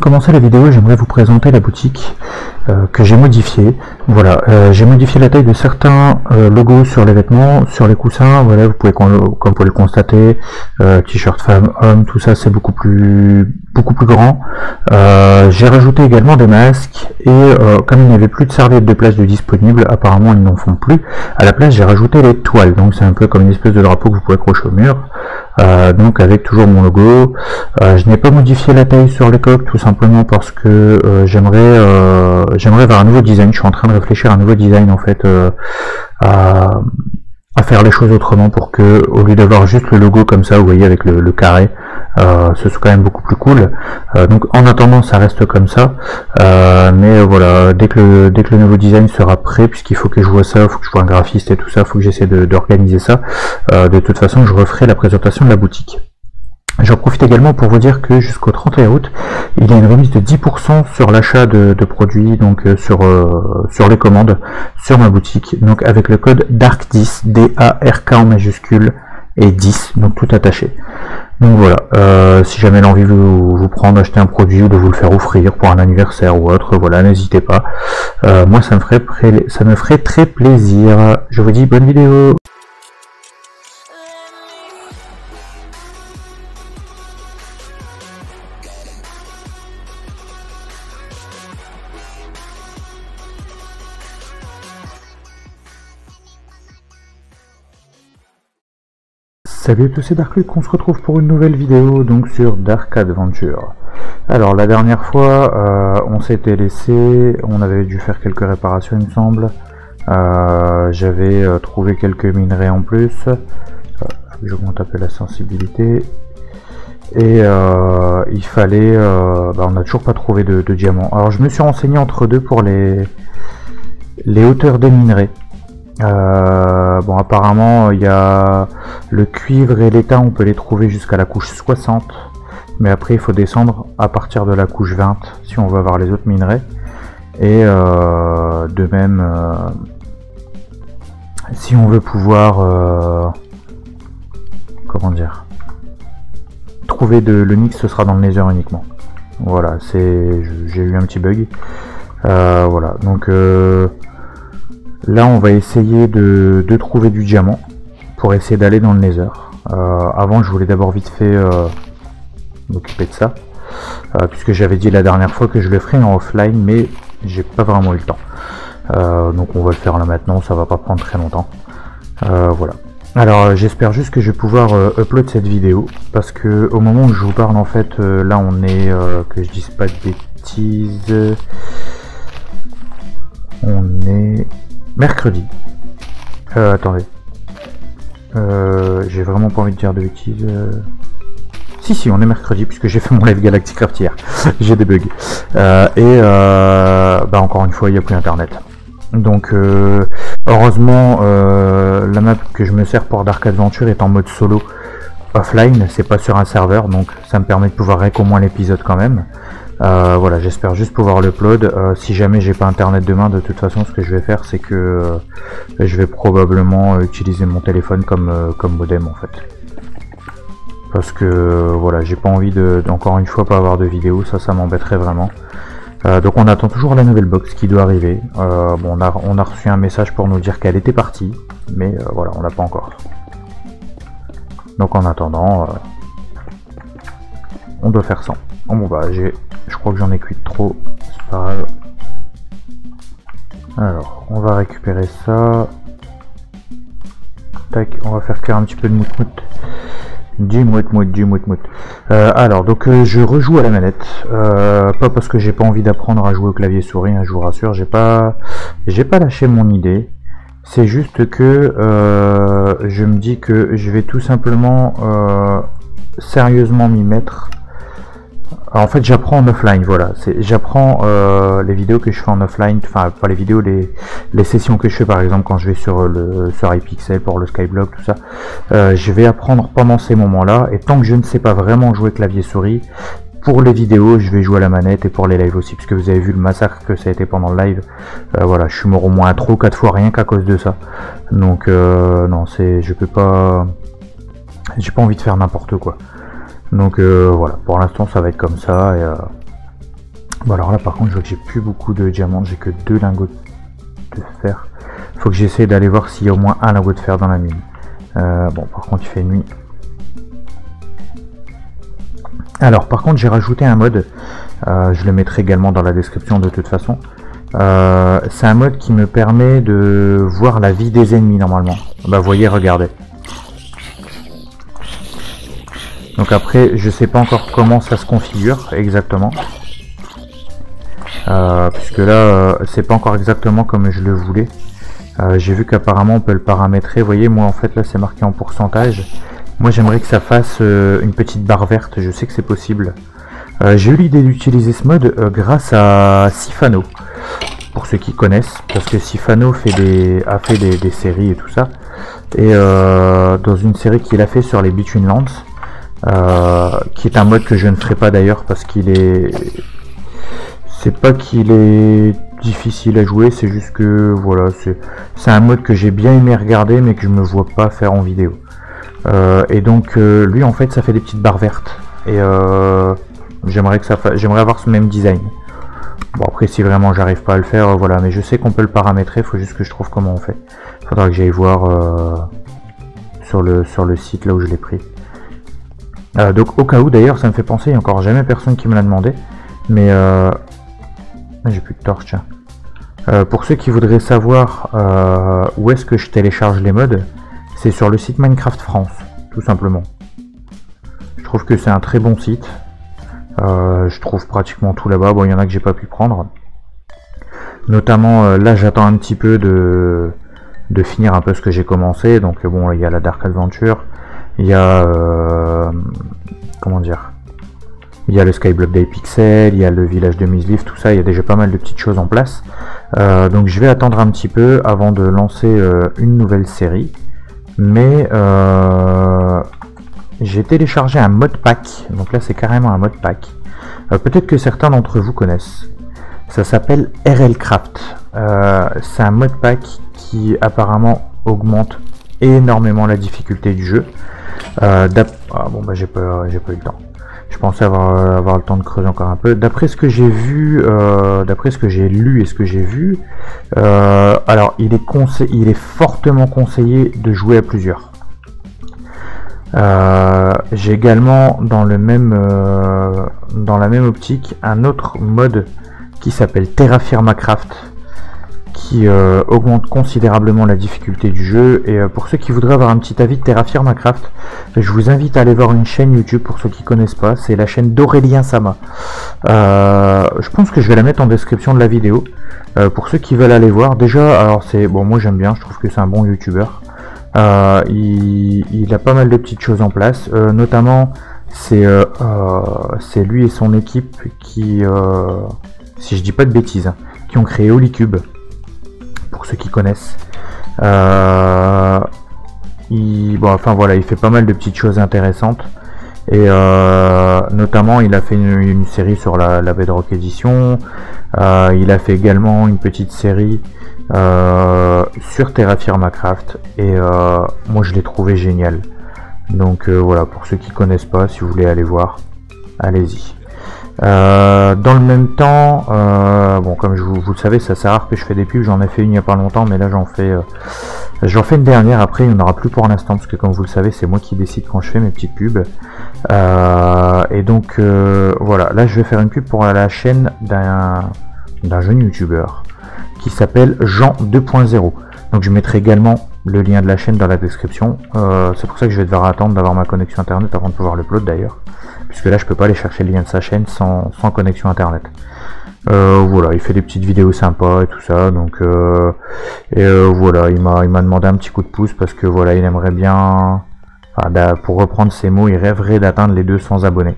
commencer la vidéo, j'aimerais vous présenter la boutique que j'ai modifiée. Voilà, j'ai modifié la taille de certains logos sur les vêtements, sur les coussins. Voilà, vous pouvez, comme vous pouvez le constater, t-shirt femme, homme, tout ça c'est beaucoup plus grand. J'ai rajouté également des masques et comme il n'y avait plus de serviettes de plage de disponibles, apparemment ils n'en font plus. À la place, j'ai rajouté les toiles, donc c'est un peu comme une espèce de drapeau que vous pouvez accrocher au mur. Donc avec toujours mon logo. Je n'ai pas modifié la taille sur les coques tout simplement parce que j'aimerais vers un nouveau design. Je suis en train de réfléchir à un nouveau design en fait, à faire les choses autrement pour que au lieu d'avoir juste le logo comme ça, vous voyez avec le carré, ce soit quand même beaucoup plus cool. Donc en attendant ça reste comme ça, mais voilà, dès que le nouveau design sera prêt, puisqu'il faut que je vois ça, il faut que je vois un graphiste et tout ça, il faut que j'essaie d'organiser ça. De toute façon je referai la présentation de la boutique. J'en profite également pour vous dire que jusqu'au 31 août, il y a une remise de 10% sur l'achat de produits, donc sur les commandes, sur ma boutique, donc avec le code DARK10, D-A-R-K en majuscule, et 10, donc tout attaché. Donc voilà, si jamais l'envie vous prendre d'acheter un produit ou de vous le faire offrir pour un anniversaire ou autre, voilà, n'hésitez pas. Moi ça me ferait très plaisir. Je vous dis bonne vidéo. Salut à tous, c'est Darkluck, on se retrouve pour une nouvelle vidéo donc sur Dark Adventure. Alors la dernière fois on s'était laissé, on avait dû faire quelques réparations il me semble. J'avais trouvé quelques minerais en plus, j'augmente un peu la sensibilité. Et il fallait, on n'a toujours pas trouvé de diamants. Alors je me suis renseigné entre deux pour les hauteurs des minerais. Bon, apparemment il y a le cuivre et l'étain, on peut les trouver jusqu'à la couche 60, mais après il faut descendre à partir de la couche 20 si on veut avoir les autres minerais. Et de même si on veut pouvoir comment dire, trouver de l'onyx, ce sera dans le nether uniquement. Voilà, j'ai eu un petit bug. Voilà, donc là on va essayer de trouver du diamant pour essayer d'aller dans le nether. Avant je voulais d'abord vite fait m'occuper de ça, puisque j'avais dit la dernière fois que je le ferais en offline, mais j'ai pas vraiment eu le temps. Donc on va le faire là maintenant, ça va pas prendre très longtemps. Voilà. Alors j'espère juste que je vais pouvoir upload cette vidéo, parce que au moment où je vous parle en fait, là on est, que je dise pas de bêtises, on est mercredi. Attendez. J'ai vraiment pas envie de dire de bêtises. Si, on est mercredi, puisque j'ai fait mon live Galactic Craft hier. J'ai des bugs. Encore une fois, il n'y a plus internet. Donc, heureusement, la map que je me sers pour Dark Adventure est en mode solo offline. C'est pas sur un serveur, donc ça me permet de pouvoir rec au moins l'épisode quand même. Voilà, j'espère juste pouvoir l'upload. Si jamais j'ai pas internet demain, de toute façon ce que je vais faire c'est que je vais probablement utiliser mon téléphone comme modem en fait, parce que voilà, j'ai pas envie encore une fois pas avoir de vidéo, ça m'embêterait vraiment. Donc on attend toujours la nouvelle box qui doit arriver. Bon, on a reçu un message pour nous dire qu'elle était partie, mais voilà, on l'a pas encore. Donc en attendant, on doit faire ça. Bon bah je crois que j'en ai cuit trop, c'est pas grave. Alors on va récupérer ça. Tac, on va faire cuire un petit peu de mout-mout. Du mout-mout. Alors donc je rejoue à la manette, pas parce que j'ai pas envie d'apprendre à jouer au clavier souris, hein, je vous rassure, j'ai pas lâché mon idée. C'est juste que je me dis que je vais tout simplement sérieusement m'y mettre. Alors, en fait j'apprends en offline, voilà, j'apprends les vidéos que je fais en offline, enfin pas les vidéos, les sessions que je fais par exemple quand je vais sur iPixel pour le Skyblock, tout ça. Je vais apprendre pendant ces moments là, et tant que je ne sais pas vraiment jouer clavier souris, pour les vidéos je vais jouer à la manette, et pour les lives aussi, puisque vous avez vu le massacre que ça a été pendant le live. Voilà, je suis mort au moins 3 ou 4 fois rien qu'à cause de ça. Donc non, je peux pas, j'ai pas envie de faire n'importe quoi. Donc voilà, pour l'instant ça va être comme ça, Bon alors là par contre je vois que j'ai plus beaucoup de diamants, j'ai que 2 lingots de fer. Faut que j'essaie d'aller voir s'il y a au moins un lingot de fer dans la mine. Bon par contre il fait nuit. Alors par contre j'ai rajouté un mode, je le mettrai également dans la description de toute façon. C'est un mode qui me permet de voir la vie des ennemis normalement. Bah voyez, regardez. Donc après je sais pas encore comment ça se configure exactement. Puisque là c'est pas encore exactement comme je le voulais. J'ai vu qu'apparemment on peut le paramétrer. Vous voyez, moi en fait là c'est marqué en pourcentage. Moi j'aimerais que ça fasse une petite barre verte, je sais que c'est possible. J'ai eu l'idée d'utiliser ce mode grâce à Sifano, pour ceux qui connaissent, parce que Sifano a fait des séries et tout ça. Et dans une série qu'il a fait sur les Between Lands, qui est un mode que je ne ferai pas d'ailleurs parce qu'il est... C'est pas qu'il est difficile à jouer, c'est juste que voilà, c'est un mode que j'ai bien aimé regarder mais que je me vois pas faire en vidéo. Et donc lui en fait ça fait des petites barres vertes et j'aimerais avoir ce même design. Bon après si vraiment j'arrive pas à le faire, voilà, mais je sais qu'on peut le paramétrer, faut juste que je trouve comment on fait. Faudra que j'aille voir sur le site là où je l'ai pris. Donc au cas où d'ailleurs ça me fait penser, il n'y a encore jamais personne qui me l'a demandé, mais j'ai plus de torche. Pour ceux qui voudraient savoir où est-ce que je télécharge les mods, c'est sur le site Minecraft France, tout simplement. Je trouve que c'est un très bon site. Je trouve pratiquement tout là-bas. Bon, il y en a que j'ai pas pu prendre. Notamment, là j'attends un petit peu de finir un peu ce que j'ai commencé. Donc bon, il y a la Dark Adventure, il y a... comment dire, il y a le Skyblock d'Hypixel, il y a le village de Misleaf, tout ça, il y a déjà pas mal de petites choses en place. Donc je vais attendre un petit peu avant de lancer une nouvelle série. Mais j'ai téléchargé un modpack, donc là c'est carrément un modpack. Peut-être que certains d'entre vous connaissent. Ça s'appelle RLCraft. C'est un modpack qui apparemment augmente énormément la difficulté du jeu. Bon bah j'ai pas eu le temps. Je pensais avoir le temps de creuser encore un peu. D'après ce que j'ai vu, d'après ce que j'ai lu et ce que j'ai vu, alors il est fortement conseillé de jouer à plusieurs. J'ai également dans la même optique un autre mode qui s'appelle TerraFirmaCraft, qui augmente considérablement la difficulté du jeu. Et pour ceux qui voudraient avoir un petit avis de TerraFirmaCraft, je vous invite à aller voir une chaîne YouTube, pour ceux qui connaissent pas, c'est la chaîne d'Aurélien Sama. Je pense que je vais la mettre en description de la vidéo, pour ceux qui veulent aller voir. Déjà, alors c'est bon, moi j'aime bien, je trouve que c'est un bon youtubeur. Il a pas mal de petites choses en place, notamment c'est lui et son équipe qui, si je dis pas de bêtises, hein, qui ont créé Holycube, pour ceux qui connaissent. Enfin voilà, il fait pas mal de petites choses intéressantes, et notamment il a fait une série sur la Bedrock Edition. Il a fait également une petite série sur TerraFirmaCraft, et moi je l'ai trouvé génial. Donc voilà, pour ceux qui connaissent pas, si vous voulez aller voir, allez-y. Dans le même temps, bon, comme vous le savez, ça c'est rare que je fais des pubs, j'en ai fait une il n'y a pas longtemps, mais là j'en fais une dernière. Après il n'y en aura plus pour l'instant, parce que comme vous le savez, c'est moi qui décide quand je fais mes petites pubs. Et donc voilà, là je vais faire une pub pour la chaîne d'un jeune youtubeur qui s'appelle Jean 2.0. Donc je mettrai également le lien de la chaîne dans la description. C'est pour ça que je vais devoir attendre d'avoir ma connexion internet avant de pouvoir l'upload d'ailleurs, puisque là je peux pas aller chercher le lien de sa chaîne sans connexion internet. Voilà, il fait des petites vidéos sympas et tout ça, donc voilà, il m'a demandé un petit coup de pouce, parce que voilà, il aimerait bien, pour reprendre ses mots, il rêverait d'atteindre les 200 abonnés.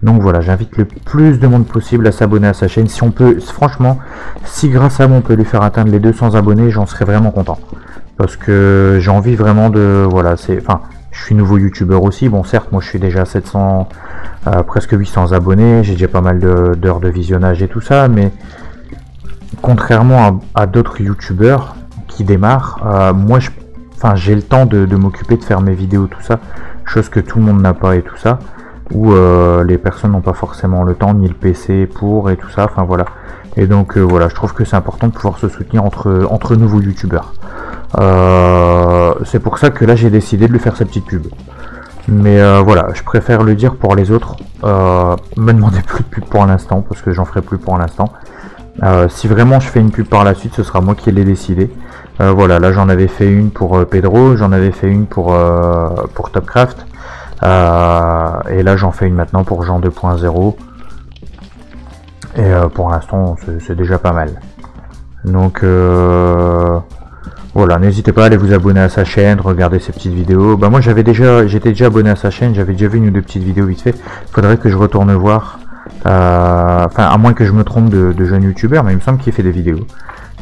Donc voilà, j'invite le plus de monde possible à s'abonner à sa chaîne. Si on peut, franchement, si grâce à moi on peut lui faire atteindre les 200 abonnés, j'en serais vraiment content, parce que j'ai envie vraiment de, voilà, je suis nouveau youtubeur aussi. Bon, certes, moi je suis déjà à 700, presque 800 abonnés, j'ai déjà pas mal d'heures de visionnage et tout ça, mais contrairement à d'autres youtubeurs qui démarrent, moi j'ai le temps de m'occuper de faire mes vidéos, tout ça, chose que tout le monde n'a pas et tout ça. où les personnes n'ont pas forcément le temps ni le PC pour et tout ça, enfin voilà. Et donc voilà, je trouve que c'est important de pouvoir se soutenir entre nouveaux youtubeurs. C'est pour ça que là j'ai décidé de lui faire sa petite pub. Mais voilà, je préfère le dire pour les autres. Me demandez plus de pub pour l'instant, parce que j'en ferai plus pour l'instant. Si vraiment je fais une pub par la suite, ce sera moi qui l'ai décidé. Voilà, là j'en avais fait une pour Pedro, j'en avais fait une pour Topcraft. Et là j'en fais une maintenant pour Jean 2.0. Et pour l'instant c'est déjà pas mal. Donc voilà, n'hésitez pas à aller vous abonner à sa chaîne, regarder ses petites vidéos. Bah moi j'étais déjà abonné à sa chaîne, j'avais déjà vu une ou deux petites vidéos vite fait. Faudrait que je retourne voir. Enfin à moins que je me trompe de jeune youtubeur, mais il me semble qu'il fait des vidéos.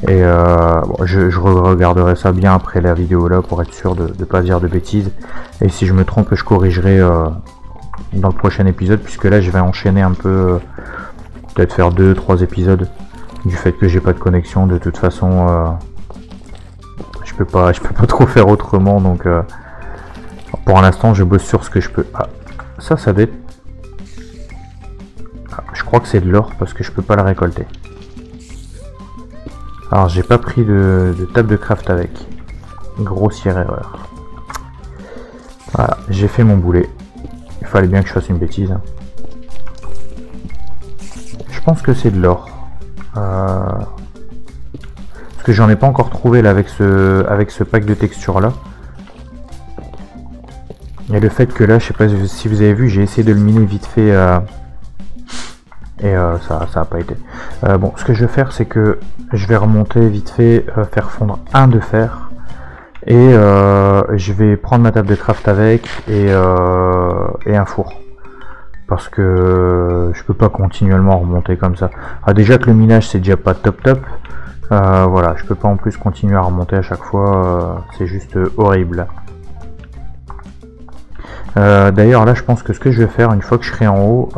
Et bon, je regarderai ça bien après la vidéo là pour être sûr de pas dire de bêtises. Et si je me trompe, je corrigerai dans le prochain épisode, puisque là je vais enchaîner un peu, peut-être faire 2-3 épisodes du fait que j'ai pas de connexion. De toute façon, je peux pas trop faire autrement, donc pour l'instant je bosse sur ce que je peux. Ah, ça doit être. Ah, je crois que c'est de l'or parce que je peux pas le récolter. Alors j'ai pas pris de table de craft avec. Grossière erreur. Voilà, j'ai fait mon boulet. Il fallait bien que je fasse une bêtise. Je pense que c'est de l'or. Parce que j'en ai pas encore trouvé là avec ce pack de textures là. Et le fait que là, je sais pas si vous avez vu, j'ai essayé de le miner vite fait. Et ça a pas été. Bon, ce que je vais faire, c'est que je vais remonter vite fait, faire fondre un de fer. Et je vais prendre ma table de craft avec et un four. Parce que je peux pas continuellement remonter comme ça. Ah, déjà que le minage c'est déjà pas top. Voilà, je peux pas en plus continuer à remonter à chaque fois. C'est juste horrible. D'ailleurs là je pense que ce que je vais faire une fois que je serai en haut,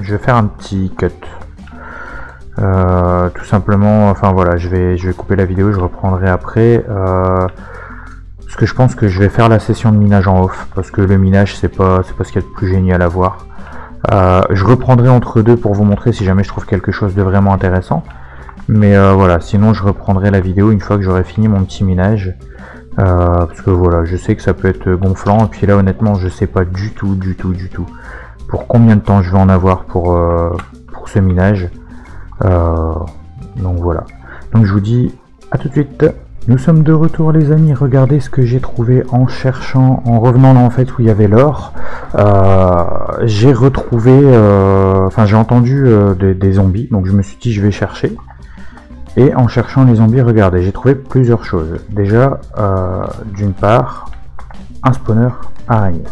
je vais faire un petit cut, tout simplement. Enfin voilà, je vais couper la vidéo, je reprendrai après, parce que je pense que je vais faire la session de minage en off, parce que le minage c'est pas ce qu'il y a de plus génial à voir. Je reprendrai entre deux pour vous montrer si jamais je trouve quelque chose de vraiment intéressant, mais voilà, sinon je reprendrai la vidéo une fois que j'aurai fini mon petit minage. Parce que voilà, je sais que ça peut être gonflant, et puis là honnêtement je sais pas du tout pour combien de temps je vais en avoir pour ce minage. Donc voilà, donc je vous dis à tout de suite. Nous sommes de retour les amis, regardez ce que j'ai trouvé en cherchant, en revenant là en fait où il y avait l'or. J'ai retrouvé, enfin j'ai entendu des zombies, donc je me suis dit je vais chercher. Et en cherchant les zombies, regardez, j'ai trouvé plusieurs choses. Déjà, d'une part, un spawner araignée.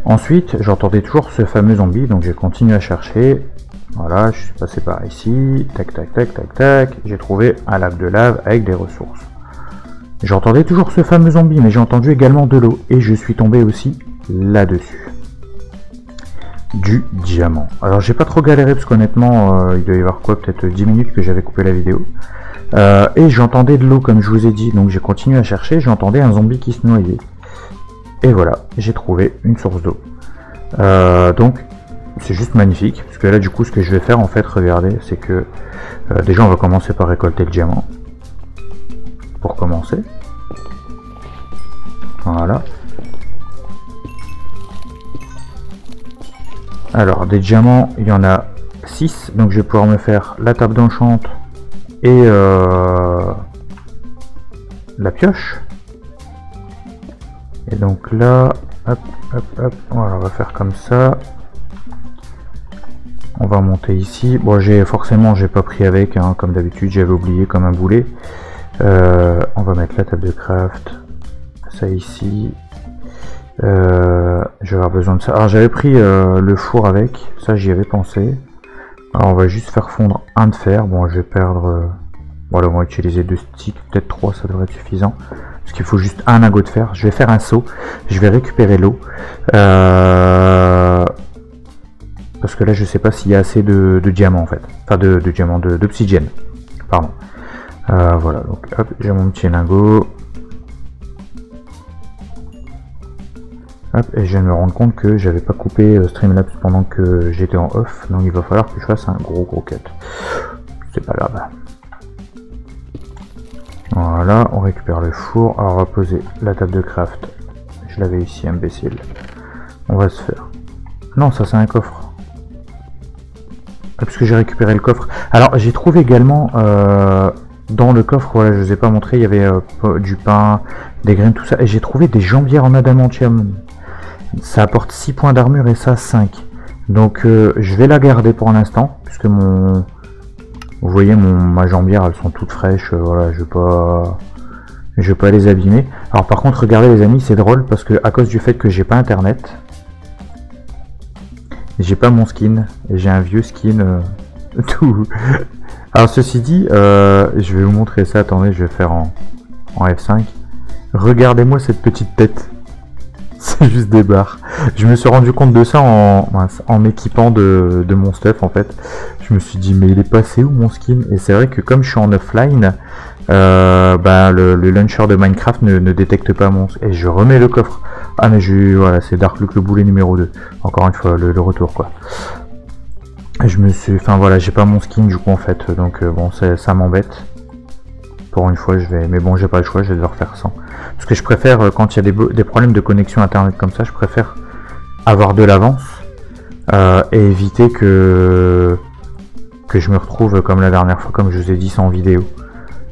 Ensuite, j'entendais toujours ce fameux zombie, donc j'ai continué à chercher. Voilà, je suis passé par ici, tac, j'ai trouvé un lac de lave avec des ressources. J'entendais toujours ce fameux zombie, mais j'ai entendu également de l'eau, et je suis tombé aussi là-dessus. Du diamant. Alors j'ai pas trop galéré parce qu'honnêtement il doit y avoir quoi, peut-être 10 minutes que j'avais coupé la vidéo. Et j'entendais de l'eau comme je vous ai dit, donc j'ai continué à chercher, j'entendais un zombie qui se noyait. Et voilà, j'ai trouvé une source d'eau. Donc c'est juste magnifique, parce que là du coup ce que je vais faire en fait, regardez, c'est que déjà on va commencer par récolter le diamant. Pour commencer. Voilà. Alors des diamants, il y en a 6, donc je vais pouvoir me faire la table d'enchant et la pioche. Et donc là, hop, voilà, on va faire comme ça. On va monter ici. Bon, j'ai pas pris avec, hein, comme d'habitude, j'avais oublié comme un boulet. On va mettre la table de craft, ça ici. Je vais avoir besoin de ça. Alors j'avais pris le four avec, ça j'y avais pensé. Alors on va juste faire fondre un de fer. Bon, je vais perdre, voilà, on va utiliser 2 sticks, peut-être 3, ça devrait être suffisant, parce qu'il faut juste un lingot de fer. Je vais faire un seau, je vais récupérer l'eau, parce que là je sais pas s'il y a assez de diamants en fait, enfin de diamants, d'obsidienne, pardon. Voilà, donc hop, j'ai mon petit lingot. Hop, et je viens de me rendre compte que j'avais pas coupé Streamlabs pendant que j'étais en off, donc il va falloir que je fasse un gros cut. C'est pas grave. Voilà, on récupère le four. Alors on va poser la table de craft. Je l'avais ici, imbécile. On va se faire. Non, ça c'est un coffre. Parce que j'ai récupéré le coffre. Alors j'ai trouvé également dans le coffre, voilà, je vous ai pas montré, il y avait du pain, des graines, tout ça. Et j'ai trouvé des jambières en adamantium. Ça apporte 6 points d'armure et ça 5. Donc je vais la garder pour l'instant. Puisque mon... Vous voyez, ma jambière, elles sont toutes fraîches. Voilà, je vais pas les abîmer. Alors par contre, regardez les amis, c'est drôle parce que à cause du fait que j'ai pas internet, j'ai pas mon skin, et j'ai un vieux skin tout. Alors ceci dit, je vais vous montrer ça, attendez, je vais faire en F5. Regardez-moi cette petite tête. C'est juste des barres. Je me suis rendu compte de ça en m'équipant de mon stuff en fait. Je me suis dit mais il est passé où mon skin? Et c'est vrai que comme je suis en offline, le launcher de Minecraft ne détecte pas mon... Et je remets le coffre. Ah mais voilà, c'est Dark Luke le boulet numéro 2. Encore une fois, le retour quoi. Et je me suis... Enfin voilà, j'ai pas mon skin du coup en fait. Donc bon, ça m'embête. Pour une fois, je vais... Mais bon, j'ai pas le choix, je vais devoir faire sans. Parce que je préfère, quand il y a des problèmes de connexion internet comme ça, je préfère avoir de l'avance et éviter que je me retrouve comme la dernière fois, comme je vous ai dit, sans vidéo.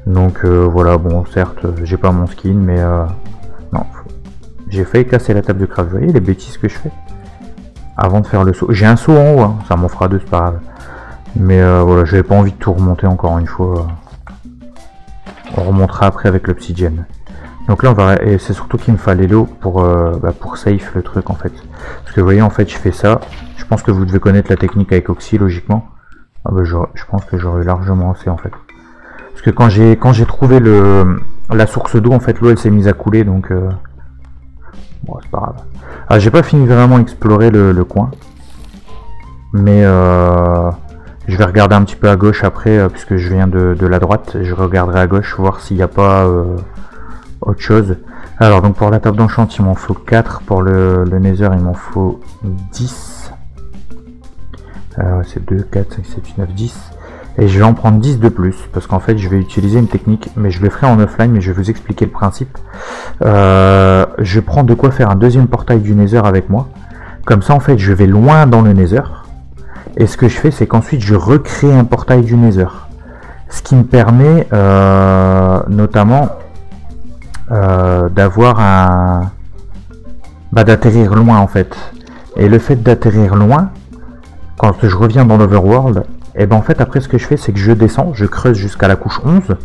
Donc voilà, bon, certes, j'ai pas mon skin, mais non, j'ai failli casser la table de craft. Vous voyez les bêtises que je fais avant de faire le saut. J'ai un saut en haut, hein. Ça m'en fera deux, c'est pas grave. Mais voilà, j'avais pas envie de tout remonter encore une fois. On remontera après avec l'obsidienne. Donc là on va, et c'est surtout qu'il me fallait l'eau pour safe le truc en fait. Parce que vous voyez en fait je fais ça. Je pense que vous devez connaître la technique avec Oxy logiquement. Ah bah, je pense que j'aurais largement assez en fait. Parce que quand j'ai trouvé la source d'eau en fait l'eau elle s'est mise à couler donc bon c'est pas grave. Alors j'ai pas fini vraiment explorer le coin. Mais je vais regarder un petit peu à gauche après puisque je viens de la droite. Je regarderai à gauche voir s'il n'y a pas autre chose. Alors donc pour la table d'enchant il m'en faut 4, pour le nether il m'en faut 10. C'est 2, 4, 5, 7, 8, 9, 10. Et je vais en prendre 10 de plus parce qu'en fait je vais utiliser une technique, mais je le ferai en offline, mais je vais vous expliquer le principe. Je prends de quoi faire un deuxième portail du nether avec moi. Comme ça en fait je vais loin dans le nether. Et ce que je fais c'est qu'ensuite je recrée un portail du nether. Ce qui me permet notamment d'avoir d'atterrir loin en fait. Et le fait d'atterrir loin, quand je reviens dans l'overworld, et ben en fait après ce que je fais c'est que je descends, je creuse jusqu'à la couche 11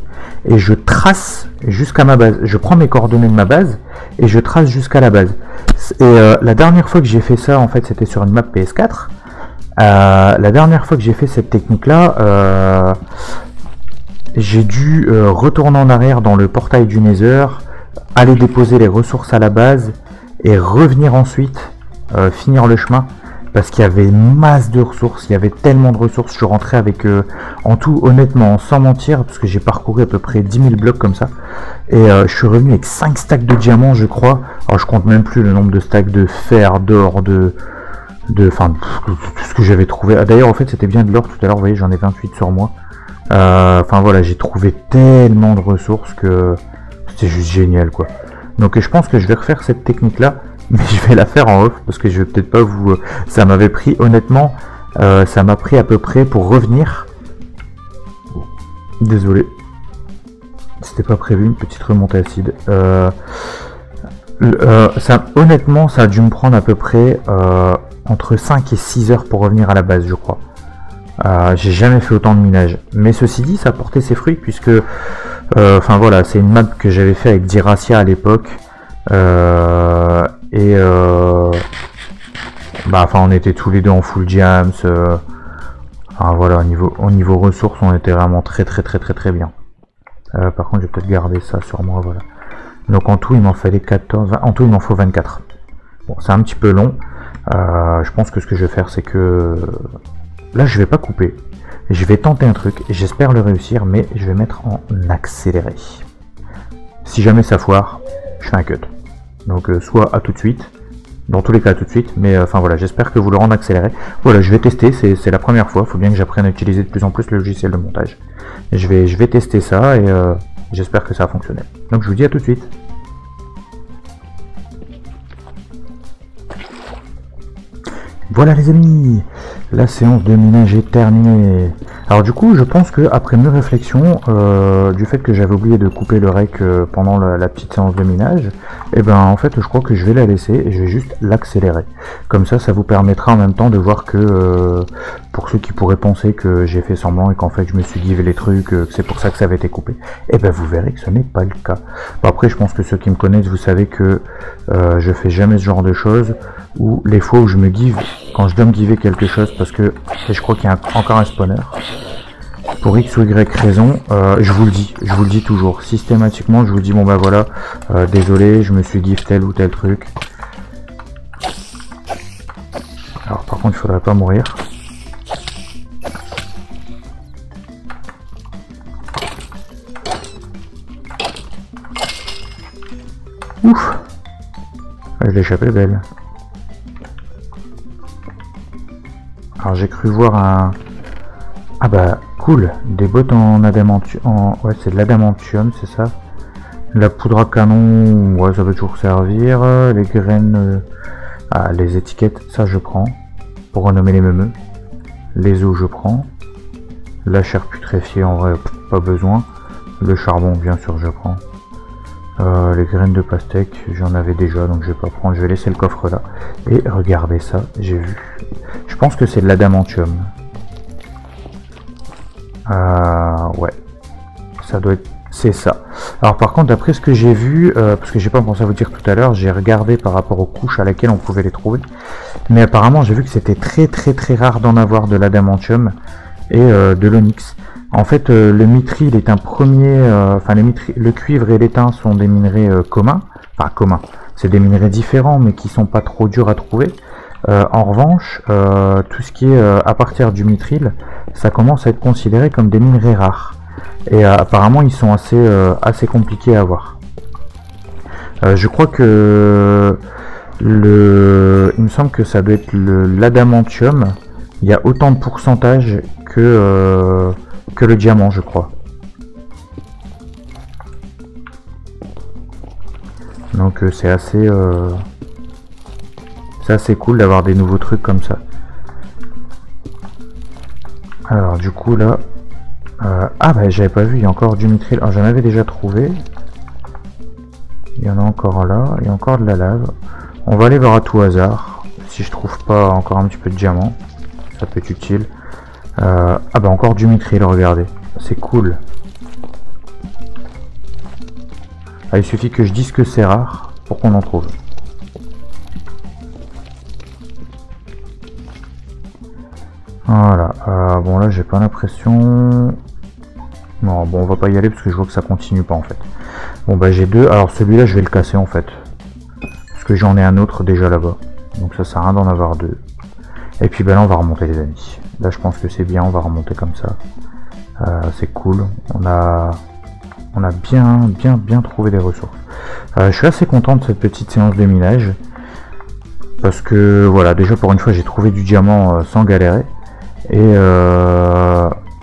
et je trace jusqu'à ma base. Je prends mes coordonnées de ma base et je trace jusqu'à la base. Et la dernière fois que j'ai fait ça en fait c'était sur une map PS4. La dernière fois que j'ai fait cette technique là, j'ai dû retourner en arrière dans le portail du nether, aller déposer les ressources à la base et revenir ensuite finir le chemin parce qu'il y avait une masse de ressources, il y avait tellement de ressources. Je suis rentré avec en tout honnêtement sans mentir parce que j'ai parcouru à peu près 10 000 blocs comme ça et je suis revenu avec 5 stacks de diamants je crois. Alors je compte même plus le nombre de stacks de fer, d'or, tout ce que j'avais trouvé. D'ailleurs en fait c'était bien de l'or tout à l'heure, vous voyez j'en ai 28 sur moi. Enfin voilà, j'ai trouvé tellement de ressources que c'était juste génial quoi. Donc je pense que je vais refaire cette technique là, mais je vais la faire en off parce que je vais peut-être pas vous... ça m'avait pris honnêtement, ça m'a pris à peu près pour revenir. Désolé, c'était pas prévu, une petite remontée acide. Honnêtement ça a dû me prendre à peu près entre 5 et 6 heures pour revenir à la base je crois. J'ai jamais fait autant de minage, mais ceci dit ça a porté ses fruits puisque enfin voilà, c'est une map que j'avais fait avec Diracia à l'époque enfin on était tous les deux en full diams, enfin voilà, au niveau ressources on était vraiment très bien. Par contre je vais peut-être garder ça sur moi, voilà. Donc en tout il m'en fallait 14, en tout il m'en faut 24. Bon c'est un petit peu long, je pense que ce que je vais faire c'est que là je vais pas couper, je vais tenter un truc, j'espère le réussir, mais je vais mettre en accéléré. Si jamais ça foire, je fais un cut. Donc soit à tout de suite, Dans tous les cas tout de suite, mais enfin voilà, j'espère que vous l'aurez en accéléré. Voilà, je vais tester, c'est la première fois, il faut bien que j'apprenne à utiliser de plus en plus le logiciel de montage. Et je vais tester ça et j'espère que ça va fonctionner. Donc je vous dis à tout de suite. Voilà les amis, la séance de minage est terminée. Alors du coup, je pense que après mes réflexions, du fait que j'avais oublié de couper le rec pendant la petite séance de minage, et ben en fait je crois que je vais la laisser et je vais juste l'accélérer. Comme ça vous permettra en même temps de voir que, pour ceux qui pourraient penser que j'ai fait semblant et qu'en fait je me suis givé les trucs, que c'est pour ça que ça avait été coupé, et ben vous verrez que ce n'est pas le cas. Bon, après je pense que ceux qui me connaissent, vous savez que je fais jamais ce genre de choses, ou les fois où je me give, quand je dois me giver quelque chose, parce que je crois qu'il y a encore un spawner, pour X ou Y raison, je vous le dis toujours, systématiquement je vous dis bon bah voilà, désolé, je me suis give tel ou tel truc. Alors par contre il faudrait pas mourir. Ouf, je l'ai échappé belle. Alors j'ai cru voir un... Ah bah cool, des bottes en adamantium, ouais c'est de l'adamantium, c'est ça. La poudre à canon, ouais ça peut toujours servir. Les graines, ah les étiquettes, ça je prends, pour renommer les meumeux. Les os je prends. La chair putréfiée en vrai, pas besoin. Le charbon bien sûr je prends. Les graines de pastèque, j'en avais déjà donc je vais pas prendre, je vais laisser le coffre là. Et regardez ça, j'ai vu. Je pense que c'est de l'adamantium. Ouais, ça doit être, c'est ça. Alors par contre, d'après ce que j'ai vu, parce que j'ai pas pensé à vous dire tout à l'heure, j'ai regardé par rapport aux couches à laquelle on pouvait les trouver, mais apparemment j'ai vu que c'était très rare d'en avoir de l'adamantium et de l'onyx. En fait, le mithril est un premier, enfin le cuivre et l'étain sont des minerais communs, enfin communs. C'est des minerais différents, mais qui sont pas trop durs à trouver. En revanche, tout ce qui est à partir du mithril, ça commence à être considéré comme des minerais rares. Et apparemment, ils sont assez compliqués à avoir. Je crois que il me semble que ça doit être l'adamantium. Il y a autant de pourcentage que le diamant, je crois. Donc c'est assez cool d'avoir des nouveaux trucs comme ça. Alors du coup là, ah bah j'avais pas vu, il y a encore du mithril. J'en avais déjà trouvé. Il y en a encore là, il y a encore de la lave. On va aller voir à tout hasard si je trouve pas encore un petit peu de diamant, ça peut être utile. Ah bah encore du mithril, regardez, c'est cool. Il suffit que je dise que c'est rare pour qu'on en trouve. Voilà, bon là j'ai pas l'impression... Non, bon on va pas y aller parce que je vois que ça continue pas en fait. Bon bah j'ai deux, alors celui-là je vais le casser en fait. Parce que j'en ai un autre déjà là-bas. Donc ça sert à rien d'en avoir deux. Et puis bah là on va remonter les amis. Là je pense que c'est bien, on va remonter comme ça. C'est cool, on a bien trouvé des ressources. Je suis assez content de cette petite séance de minage. Parce que voilà, déjà pour une fois j'ai trouvé du diamant sans galérer.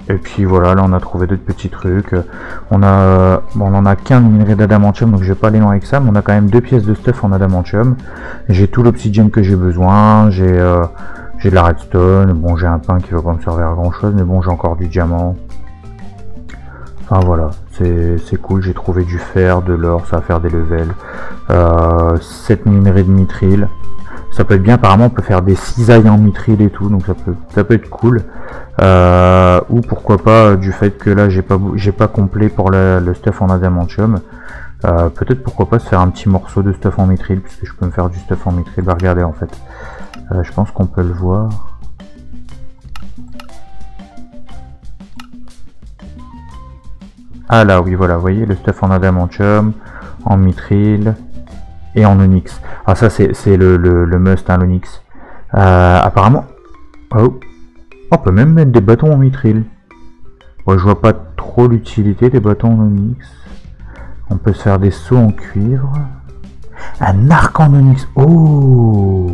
Et puis voilà, là on a trouvé d'autres petits trucs. On en a qu'un minerai d'adamantium, donc je vais pas aller loin avec ça, mais on a quand même 2 pièces de stuff en adamantium. J'ai tout l'obsidienne que j'ai besoin, j'ai de la redstone, bon j'ai un pain qui va pas me servir à grand chose, mais bon j'ai encore du diamant. Enfin voilà, c'est cool, j'ai trouvé du fer, de l'or, ça va faire des levels. 7 minerais de mithril. Ça peut être bien, apparemment on peut faire des cisailles en mithril et tout, donc ça peut être cool. Ou pourquoi pas du fait que là j'ai pas complet pour le stuff en adamantium. Peut-être pourquoi pas se faire un petit morceau de stuff en mithril, puisque je peux me faire du stuff en mithril. Bah regardez en fait, je pense qu'on peut le voir. Ah là oui voilà, vous voyez le stuff en adamantium, en mithril et en onyx. Ah ça c'est le must hein, l'onyx. Apparemment, oh, on peut même mettre des bâtons en mithril. Ouais, je vois pas trop l'utilité des bâtons en onyx. On peut se faire des seaux en cuivre. Un arc en onyx. Oh.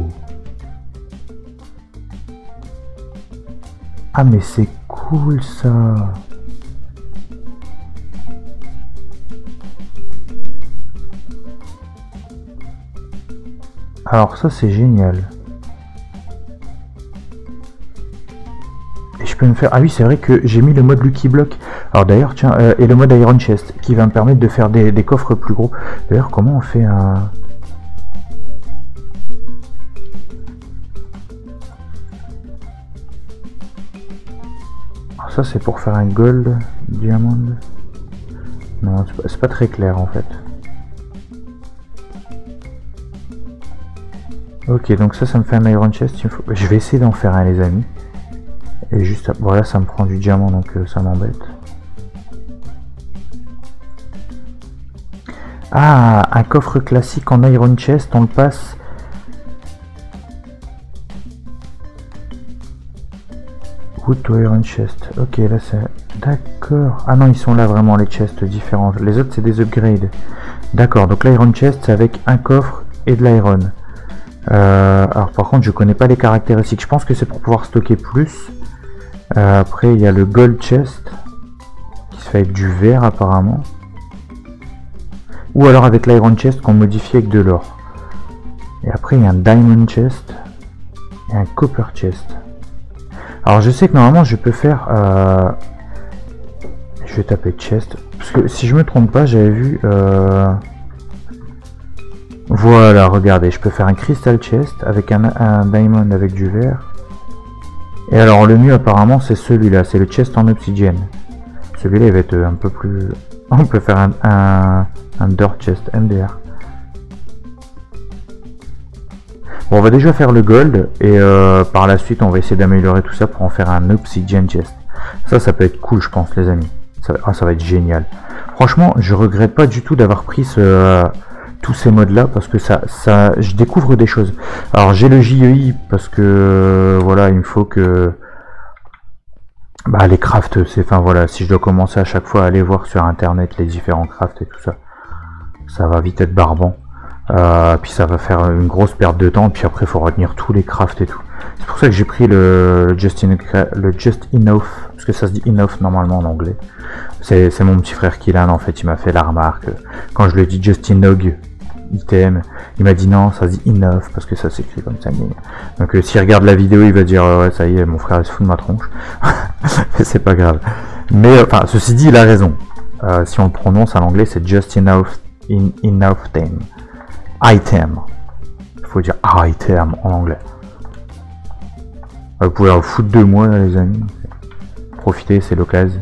Ah mais c'est cool ça. Alors ça c'est génial. Et je peux me faire... Ah oui c'est vrai que j'ai mis le mode Lucky Block. Alors d'ailleurs tiens, et le mode Iron Chest qui va me permettre de faire des coffres plus gros. D'ailleurs comment on fait un... Alors, ça c'est pour faire un gold diamond. Non c'est pas très clair en fait. Ok, donc ça me fait un Iron Chest. Je vais essayer d'en faire un, les amis. Et juste, voilà, ça me prend du diamant, donc ça m'embête. Ah, un coffre classique en Iron Chest, on le passe. Wood to Iron Chest. Ok, là c'est... D'accord. Ah non, ils sont là vraiment, les chests différents. Les autres, c'est des upgrades. D'accord, donc l'Iron Chest, c'est avec un coffre et de l'Iron. Alors par contre je connais pas les caractéristiques, je pense que c'est pour pouvoir stocker plus. Après il y a le gold chest qui se fait avec du verre apparemment, ou alors avec l'iron chest qu'on modifie avec de l'or. Et après il y a un diamond chest et un copper chest. Alors je sais que normalement je peux faire je vais taper chest parce que si je me trompe pas j'avais vu voilà, regardez, je peux faire un crystal chest avec un diamond avec du verre. Et alors le mieux apparemment c'est celui-là, c'est le chest en obsidienne. Celui-là il va être un peu plus... On peut faire un dirt chest MDR. Bon, on va déjà faire le gold et par la suite on va essayer d'améliorer tout ça pour en faire un obsidian chest. Ça peut être cool je pense les amis. Ça va être génial. Franchement je regrette pas du tout d'avoir pris tous ces modes là parce que je découvre des choses. Alors j'ai le JEI parce que voilà il me faut que les crafts, c'est enfin voilà, si je dois commencer à chaque fois à aller voir sur internet les différents crafts et tout ça, ça va vite être barbant. Puis ça va faire une grosse perte de temps, puis après il faut retenir tous les crafts et tout. C'est pour ça que j'ai pris le Just Enough, parce que ça se dit enough normalement en anglais. C'est mon petit frère Kylan en fait, il m'a fait la remarque. Quand je lui ai dit Just Enough item, il m'a dit non, ça se dit enough parce que ça s'écrit comme ça. Donc s'il regarde la vidéo, il va dire ouais ça y est, mon frère il se fout de ma tronche. C'est pas grave. Mais enfin ceci dit, il a raison. Si on le prononce en anglais, c'est Just Enough item. Il faut dire item en anglais. Vous pouvez en foutre de moi les amis. Profitez, c'est l'occasion.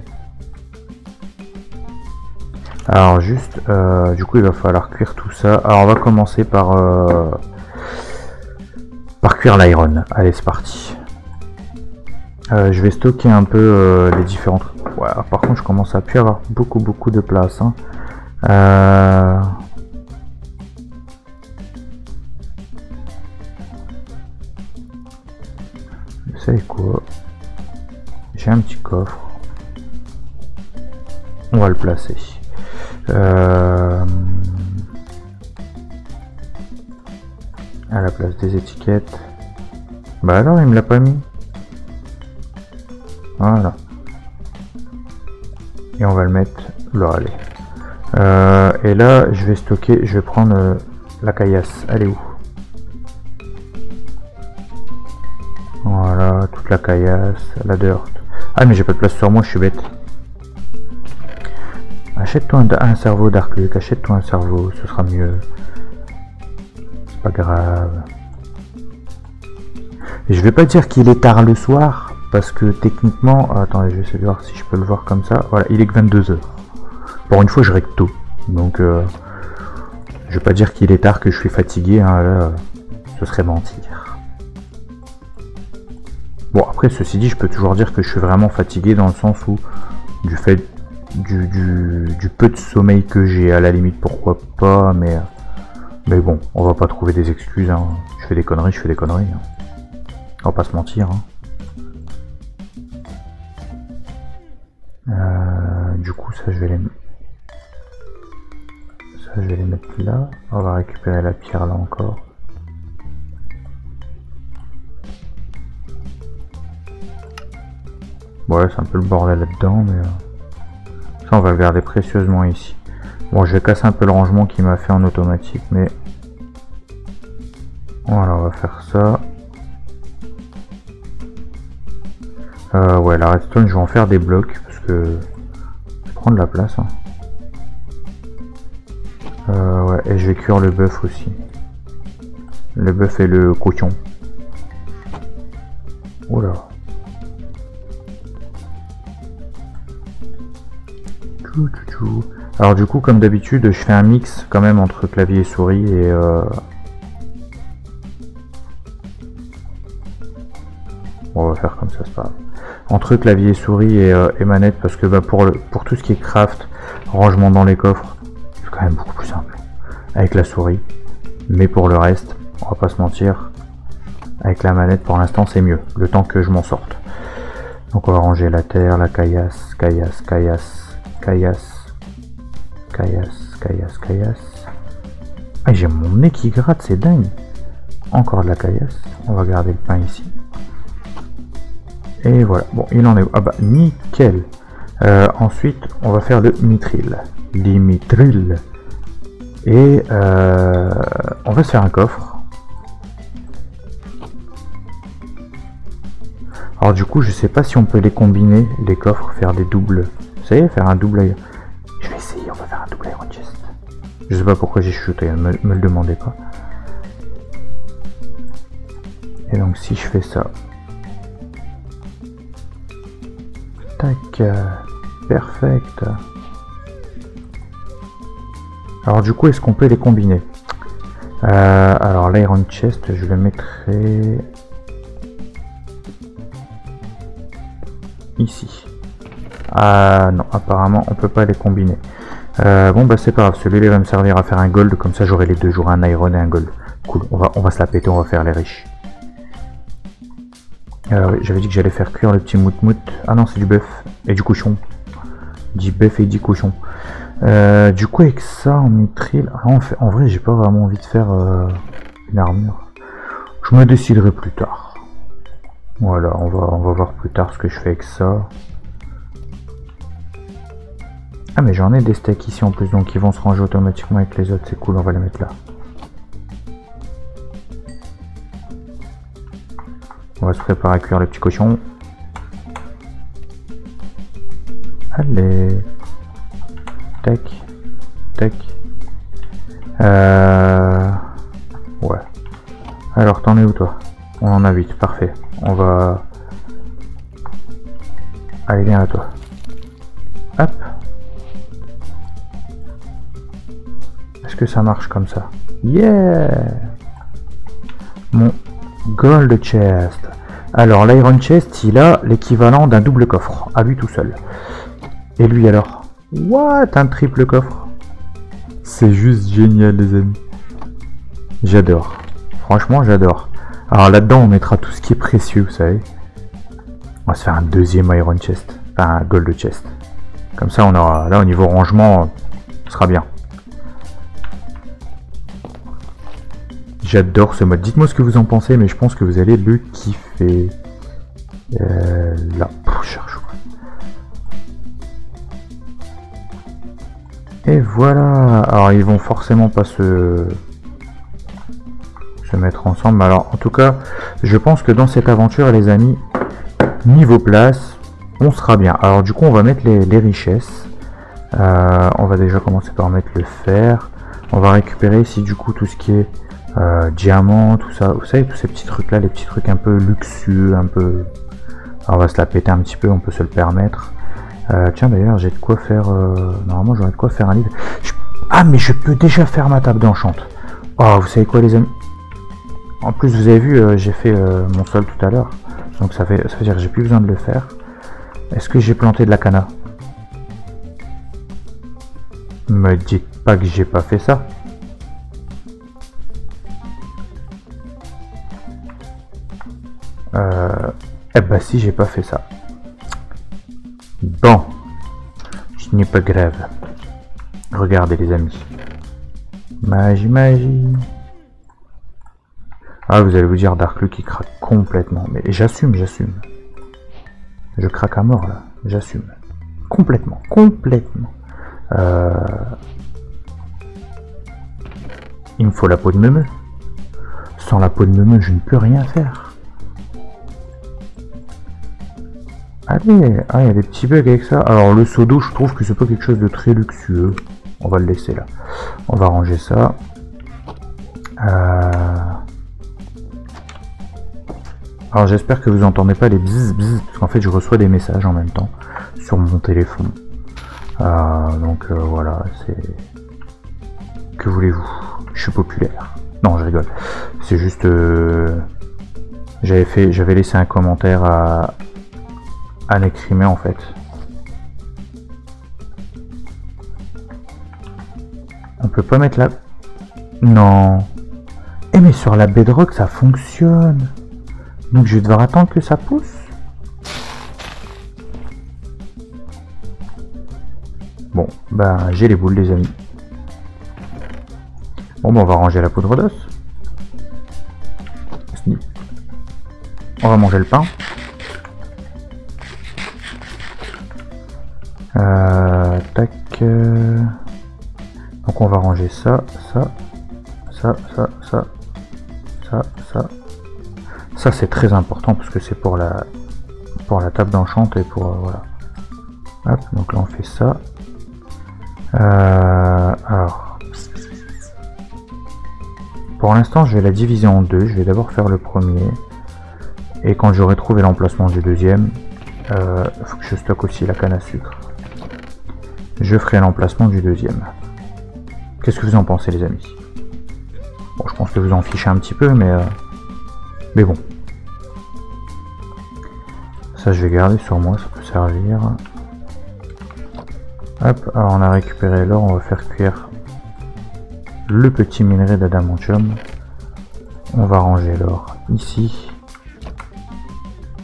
Alors juste, du coup il va falloir cuire tout ça. Alors on va commencer par cuire l'iron. Allez c'est parti. Je vais stocker un peu les différentes... Ouais, par contre je commence à plus avoir beaucoup de place. Hein. Vous savez quoi? J'ai un petit coffre. On va le placer. À la place des étiquettes. Bah alors il me l'a pas mis. Voilà. Et on va le mettre là, allez. Et là je vais stocker, je vais prendre la caillasse. Elle est où? Voilà, toute la caillasse, la dirt. Ah mais j'ai pas de place sur moi, je suis bête. Achète-toi un cerveau Dark Luke, achète-toi un cerveau, ce sera mieux. C'est pas grave. Et je vais pas dire qu'il est tard le soir, parce que techniquement... attendez, je vais essayer de voir si je peux le voir comme ça. Voilà, il est que 22 h. Pour une fois, je règle tôt. Donc, je vais pas dire qu'il est tard, que je suis fatigué. Hein, là, ce serait mentir. Bon, après, ceci dit, je peux toujours dire que je suis vraiment fatigué dans le sens où, du fait du peu de sommeil que j'ai, à la limite, pourquoi pas, mais bon, on va pas trouver des excuses. Hein. Je fais des conneries, hein. On va pas se mentir. Hein. Du coup, ça, je vais les... Ça, je vais les mettre là. On va récupérer la pierre là encore. Ouais, c'est un peu le bordel là-dedans, mais ça, on va le garder précieusement ici. Bon, je vais casser un peu le rangement qu'il m'a fait en automatique, mais voilà, on va faire ça. Ouais, la redstone, je vais en faire des blocs parce que je vais prendre la place. Hein. Ouais, et je vais cuire le bœuf aussi. Le bœuf et le cochon. Oula. Alors du coup, comme d'habitude, je fais un mix quand même entre clavier et souris et on va faire comme ça, c'est pas grave. Entre clavier et souris et manette, parce que bah, pour tout ce qui est craft, rangement dans les coffres, c'est quand même beaucoup plus simple avec la souris. Mais pour le reste, on va pas se mentir, avec la manette pour l'instant c'est mieux, le temps que je m'en sorte. Donc on va ranger la terre, la caillasse, caillasse, caillasse, caillasse, caillasse, caillasse, caillasse. Ah, j'ai mon nez qui gratte, c'est dingue. Encore de la caillasse, on va garder le pain ici. Et voilà, bon, il en est où? Ah bah, nickel. Ensuite, on va faire le mithril. L'imithril. Et on va se faire un coffre. Alors du coup, je sais pas si on peut les combiner, les coffres, faire des doubles. Vous savez, faire un double iron. Je vais essayer, on va faire un double iron chest. Je sais pas pourquoi j'ai chuté, me le demandez pas. Et donc si je fais ça. Tac, perfect. Alors du coup, est-ce qu'on peut les combiner? Alors l'iron chest, je le mettrai ici. Ah non, apparemment on peut pas les combiner. Bon bah c'est pas grave, celui-là va me servir à faire un gold, comme ça j'aurai les deux, j'aurai un iron et un gold. Cool, on va se la péter, on va faire les riches. Oui, j'avais dit que j'allais faire cuire le petit mout-mout. Ah non, c'est du bœuf et du cochon. 10 bœuf et 10 cochons. Du coup, avec ça en mithril, en vrai, j'ai pas vraiment envie de faire une armure. Je me déciderai plus tard. Voilà, on va voir plus tard ce que je fais avec ça. Ah, mais j'en ai des steaks ici en plus, donc ils vont se ranger automatiquement avec les autres. C'est cool, on va les mettre là. On va se préparer à cuire le petit cochon. Allez. Tac. Tac. Ouais. Alors, t'en es où toi? On en a 8, parfait. On va... Allez, viens à toi. Hop. Est-ce que ça marche comme ça? Yeah! Mon gold chest. Alors, l'iron chest, il a l'équivalent d'un double coffre, à lui tout seul. Et lui alors? What? Un triple coffre? C'est juste génial, les amis. J'adore. Franchement, j'adore. Alors là-dedans, on mettra tout ce qui est précieux, vous savez. On va se faire un deuxième iron chest. Enfin, un gold chest. Comme ça, on aura... Là, au niveau rangement, ce sera bien. J'adore ce mode. Dites-moi ce que vous en pensez, mais je pense que vous allez le kiffer. Là, je cherche. Et voilà. Alors, ils vont forcément pas se mettre ensemble. Alors, en tout cas, je pense que dans cette aventure, les amis, niveau place, on sera bien. Alors, du coup, on va mettre les richesses. On va déjà commencer par mettre le fer. On va récupérer ici, du coup, tout ce qui est diamant, tout ça, vous savez, tous ces petits trucs là, les petits trucs un peu luxueux, un peu... Alors, on va se la péter un petit peu, on peut se le permettre. Tiens, d'ailleurs, j'ai de quoi faire... Normalement, j'aurais de quoi faire un livre. Ah, mais je peux déjà faire ma table d'enchante. Oh, vous savez quoi, les amis? En plus, vous avez vu, j'ai fait mon sol tout à l'heure. Donc, ça veut dire que j'ai plus besoin de le faire. Est-ce que j'ai planté de la canna? Me dites pas que j'ai pas fait ça. Eh ben si, j'ai pas fait ça. Bon, ce n'est pas grave. Regardez les amis, Magie, magie. Ah, vous allez vous dire Dark Luke qui craque complètement. Mais j'assume, j'assume. Je craque à mort là. J'assume. Complètement, complètement. Il me faut la peau de meumeu. Sans la peau de meumeu, je ne peux rien faire. Allez, ah, il y a des petits bugs avec ça. Alors le seau d'eau, je trouve que c'est pas quelque chose de très luxueux. On va le laisser là. On va ranger ça. Alors j'espère que vous entendez pas les bzzz bzzz, parce qu'en fait je reçois des messages en même temps sur mon téléphone. Donc voilà, c'est... Que voulez-vous? Je suis populaire. Non, je rigole. C'est juste... J'avais laissé un commentaire à Necrimé en fait. On peut pas mettre la... Non. Eh mais sur la bedrock ça fonctionne. Donc je vais devoir attendre que ça pousse. Bon, bah j'ai les boules les amis. Bon bah on va ranger la poudre d'os. On va manger le pain. Tac. Donc on va ranger ça. Ça c'est très important parce que c'est pour la table d'enchant et pour voilà. Hop, donc là on fait ça. Alors pour l'instant je vais la diviser en deux. Je vais d'abord faire le premier et quand j'aurai trouvé l'emplacement du deuxième, faut que je stocke aussi la canne à sucre. Je ferai l'emplacement du deuxième. Qu'est-ce que vous en pensez les amis? Bon, je pense que vous en fichez un petit peu, mais bon. Ça, je vais garder sur moi, ça peut servir. Hop, alors on a récupéré l'or, on va faire cuire le petit minerai d'adamantium. On va ranger l'or ici.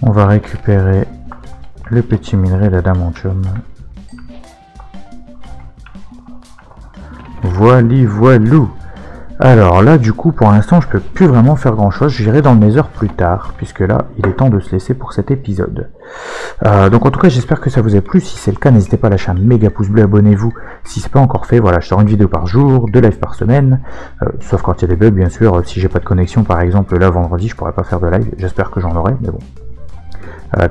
On va récupérer le petit minerai d'adamantium. Voilou. Alors là du coup pour l'instant je peux plus vraiment faire grand chose, j'irai dans le Nether plus tard puisque là il est temps de se laisser pour cet épisode. Donc en tout cas j'espère que ça vous a plu, si c'est le cas n'hésitez pas à lâcher un méga pouce bleu, abonnez-vous si c'est pas encore fait, voilà je sors une vidéo par jour, 2 lives par semaine, sauf quand il y a des bugs bien sûr, si j'ai pas de connexion par exemple là vendredi je pourrais pas faire de live, j'espère que j'en aurai mais bon.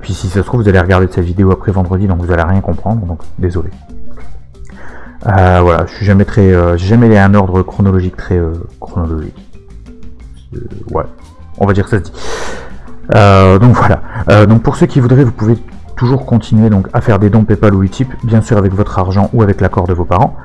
Puis si ça se trouve vous allez regarder cette vidéo après vendredi donc vous allez rien comprendre donc désolé. Voilà, je suis jamais très, j'ai jamais un ordre chronologique très chronologique. Ouais, on va dire que ça se dit. Donc voilà. Donc pour ceux qui voudraient, vous pouvez toujours continuer donc à faire des dons PayPal ou Utip, bien sûr avec votre argent ou avec l'accord de vos parents,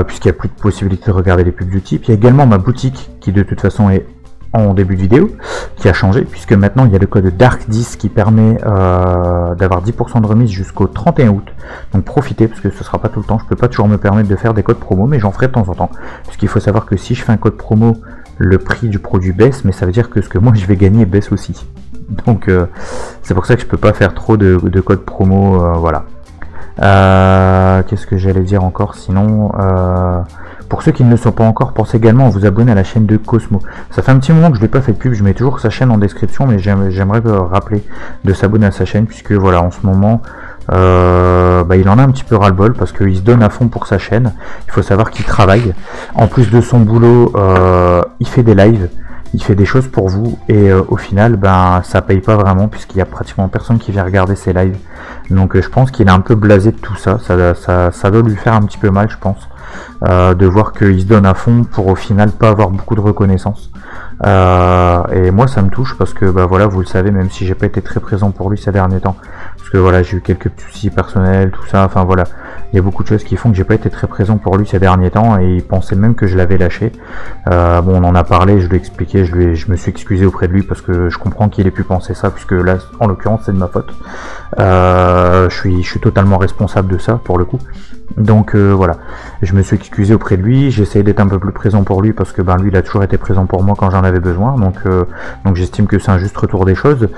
puisqu'il n'y a plus de possibilité de regarder les pubs Utip. Il y a également ma boutique qui de toute façon est en début de vidéo, qui a changé puisque maintenant il y a le code DARK10 qui permet d'avoir 10% de remise jusqu'au 31 août. Donc profitez parce que ce sera pas tout le temps, je peux pas toujours me permettre de faire des codes promo mais j'en ferai de temps en temps. Puisqu'il faut savoir que si je fais un code promo, le prix du produit baisse, mais ça veut dire que ce que moi je vais gagner baisse aussi. Donc c'est pour ça que je peux pas faire trop de codes promo, voilà. Qu'est-ce que j'allais dire encore sinon pour ceux qui ne le sont pas encore, pensez également à vous abonner à la chaîne de Cosmo. Ça fait un petit moment que je n'ai pas fait de pub, je mets toujours sa chaîne en description, mais j'aimerais rappeler de s'abonner à sa chaîne, puisque voilà, en ce moment, il en a un petit peu ras-le-bol, parce qu'il se donne à fond pour sa chaîne. Il faut savoir qu'il travaille. En plus de son boulot, il fait des lives, il fait des choses pour vous, et au final, ça paye pas vraiment, puisqu'il y a pratiquement personne qui vient regarder ses lives. Donc je pense qu'il est un peu blasé de tout ça, ça doit lui faire un petit peu mal, je pense. De voir qu'il se donne à fond pour au final pas avoir beaucoup de reconnaissance, et moi ça me touche parce que voilà, vous le savez, même si j'ai pas été très présent pour lui ces derniers temps, parce que voilà, j'ai eu quelques petits soucis personnels, tout ça, enfin voilà, il y a beaucoup de choses qui font que j'ai pas été très présent pour lui ces derniers temps, et il pensait même que je l'avais lâché. Bon, on en a parlé, je lui ai expliqué, je me suis excusé auprès de lui parce que je comprends qu'il ait pu penser ça, puisque là en l'occurrence c'est de ma faute. Je suis totalement responsable de ça pour le coup. Donc voilà, je me suis excusé auprès de lui, j'ai essayé d'être un peu plus présent pour lui parce que lui il a toujours été présent pour moi quand j'en avais besoin, donc j'estime que c'est un juste retour des choses.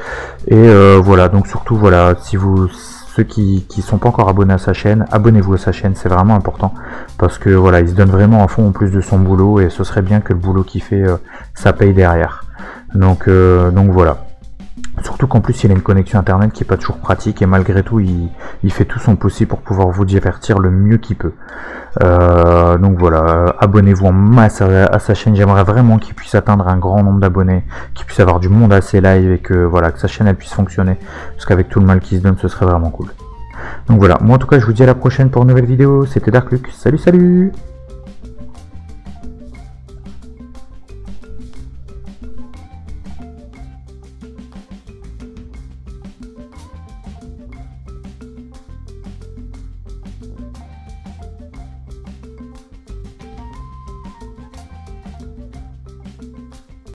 Et voilà, donc surtout voilà, si vous ceux qui sont pas encore abonnés à sa chaîne, abonnez-vous à sa chaîne, c'est vraiment important, parce que voilà, il se donne vraiment à fond en plus de son boulot, et ce serait bien que le boulot qu'il fait, ça paye derrière. Donc voilà. Surtout qu'en plus il a une connexion internet qui est pas toujours pratique, et malgré tout il fait tout son possible pour pouvoir vous divertir le mieux qu'il peut. Donc voilà, abonnez-vous en masse à sa chaîne, j'aimerais vraiment qu'il puisse atteindre un grand nombre d'abonnés, qu'il puisse avoir du monde à ses lives, et que voilà, que sa chaîne elle puisse fonctionner, parce qu'avec tout le mal qui se donne, ce serait vraiment cool. Donc voilà, moi en tout cas je vous dis à la prochaine pour une nouvelle vidéo, c'était Dark Luke, salut salut.